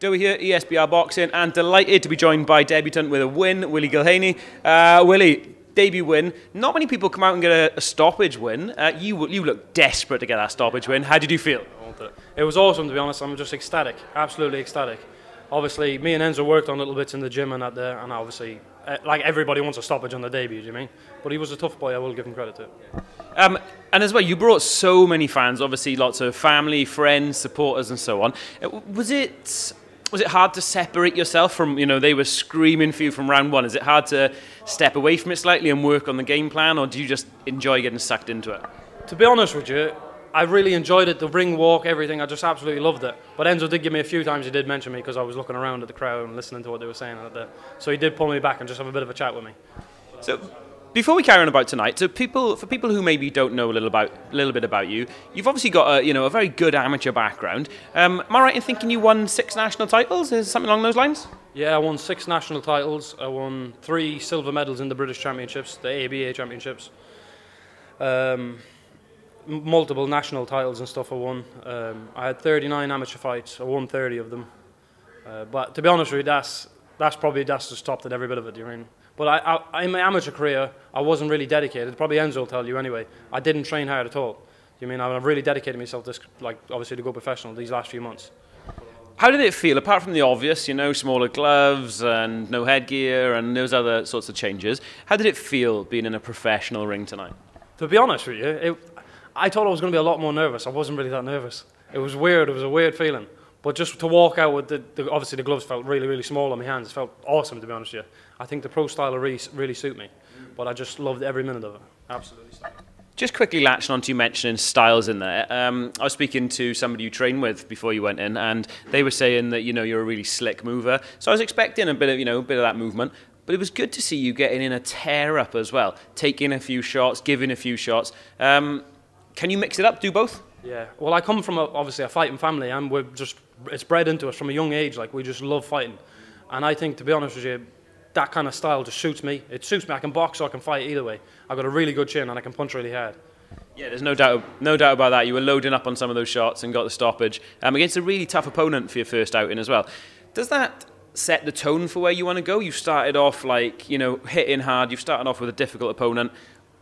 Joey here, ESBR Boxing, and delighted to be joined by debutant with a win, Willy Gilheaney. Willy, debut win. Not many people come out and get a stoppage win. You look desperate to get that stoppage win. How did you feel? It was awesome, to be honest. I'm just ecstatic, absolutely ecstatic. Obviously, me and Enzo worked on little bits in the gym and obviously, like everybody wants a stoppage on the debut, do you mean? But he was a tough boy, I will give him credit to. And as well, you brought so many fans, obviously lots of family, friends, supporters and so on. Was it hard to separate yourself from, they were screaming for you from round one? Is it hard to step away from it slightly and work on the game plan, or do you just enjoy getting sucked into it? To be honest with you, I really enjoyed it, the ring walk, everything. I just absolutely loved it. But Enzo did give me a few times, he did mention me because I was looking around at the crowd and listening to what they were saying. So he did pull me back and just have a bit of a chat with me. So before we carry on about tonight, for people who maybe don't know a little bit about you, you've obviously got a very good amateur background. Am I right in thinking you won 6 national titles? Is something along those lines? Yeah, I won 6 national titles. I won 3 silver medals in the British Championships, the ABA Championships. Multiple national titles and stuff I won. I had 39 amateur fights. I won 30 of them. But to be honest with you, that's just topped at every bit of it. You mean? But in my amateur career, I wasn't really dedicated. Probably Enzo will tell you anyway. I didn't train hard at all. You mean? I've really dedicated myself obviously to go professional these last few months. How did it feel, apart from the obvious, smaller gloves and no headgear and those other sorts of changes? How did it feel being in a professional ring tonight? To be honest with you, I thought I was going to be a lot more nervous. I wasn't really that nervous. It was weird. It was a weird feeling. But just to walk out with obviously the gloves felt really, really small on my hands. It felt awesome, to be honest with you. I think the pro style really suit me. But I just loved every minute of it. Absolutely. Just quickly latching on to you mentioning styles in there. I was speaking to somebody you trained with before you went in, and they were saying that you're a really slick mover. So I was expecting a bit of that movement. But it was good to see you getting in a tear up as well, taking a few shots, giving a few shots. Can you mix it up, do both? Yeah, well, I come from obviously a fighting family, and it's bred into us from a young age. Like, we just love fighting. And I think, to be honest with you, that kind of style just suits me. It suits me. I can box or I can fight either way. I've got a really good chin and I can punch really hard. Yeah, there's no doubt about that. You were loading up on some of those shots and got the stoppage against a really tough opponent for your first outing as well. Does that set the tone for where you want to go? You started off hitting hard. You've started off with a difficult opponent.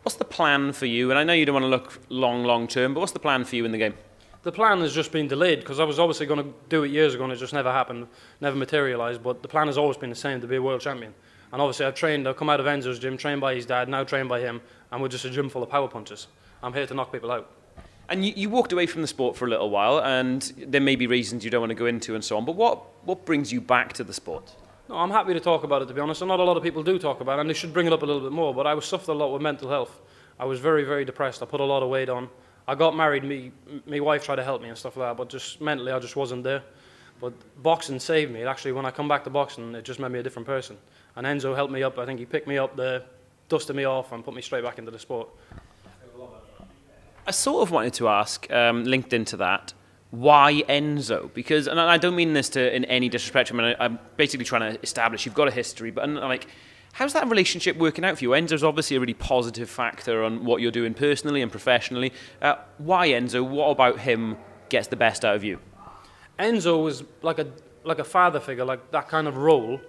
What's the plan for you? And I know you don't want to look long term, but what's the plan for you in the game? The plan has just been delayed because I was obviously going to do it years ago and it just never happened, never materialised. But the plan has always been the same, to be a world champion. And obviously I've come out of Enzo's gym, trained by his dad, now trained by him, and we're just a gym full of power punchers. I'm here to knock people out. And you walked away from the sport for a little while, and there may be reasons you don't want to go into and so on, but what brings you back to the sport? No, I'm happy to talk about it, to be honest. And not a lot of people do talk about it, and they should bring it up a little bit more. But I suffered a lot with mental health. I was very, very depressed. I put a lot of weight on. I got married. My wife tried to help me and stuff like that, but just mentally I just wasn't there. But boxing saved me. Actually, when I come back to boxing, it just made me a different person. And Enzo helped me up. I think he picked me up there, dusted me off, and put me straight back into the sport. I sort of wanted to ask, linked into that, why Enzo? Because, and I don't mean this in any disrespect. I mean, I'm basically trying to establish you've got a history, but how's that relationship working out for you? Enzo's obviously a really positive factor on what you're doing personally and professionally. Why Enzo? What about him gets the best out of you? Enzo was like a father figure, like that kind of role.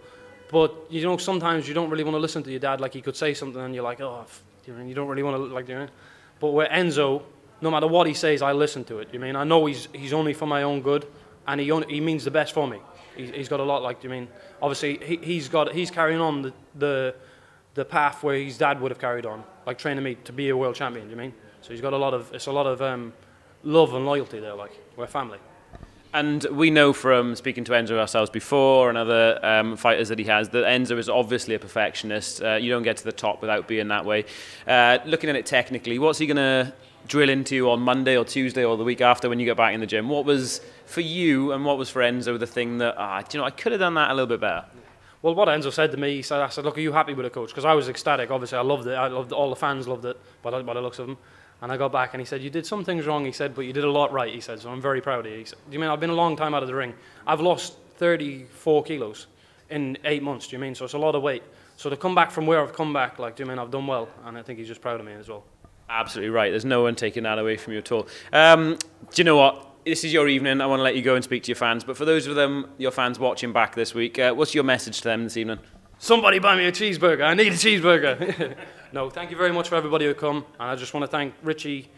But sometimes you don't really want to listen to your dad. Like, he could say something and you're like, oh, you don't really want to But where Enzo, no matter what he says, I listen to it. I know he's only for my own good, and he means the best for me. He's got a lot, obviously he's carrying on the path where his dad would have carried on, like training me to be a world champion. So he's got a lot of love and loyalty there. Like, we're family. And we know from speaking to Enzo ourselves before and other fighters that he has, that Enzo is obviously a perfectionist. You don't get to the top without being that way. Looking at it technically, what's he going to drill into on Monday or Tuesday or the week after when you get back in the gym? What was for you and what was for Enzo the thing that, I could have done that a little bit better? Well, what Enzo said to me, I said, look, are you happy with it, coach? Because I was ecstatic. Obviously, I loved it. All the fans loved it by the looks of them. And I got back and he said, you did some things wrong, he said, but you did a lot right, he said, so I'm very proud of you. He said, I've been a long time out of the ring. I've lost 34 kilos in 8 months, so it's a lot of weight. So to come back from where I've come back, I've done well, and I think he's just proud of me as well. Absolutely right. There's no one taking that away from you at all. Do you know what? this is your evening. I want to let you go and speak to your fans. But for those of them, your fans watching back this week, what's your message to them this evening? Somebody buy me a cheeseburger. I need a cheeseburger. No, thank you very much for everybody who come. And I just want to thank Richie,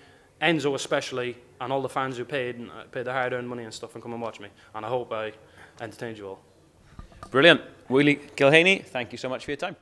Enzo especially, and all the fans who paid their hard-earned money and stuff and come and watch me. And I hope I entertained you all. Brilliant. Willy Gilheaney, thank you so much for your time.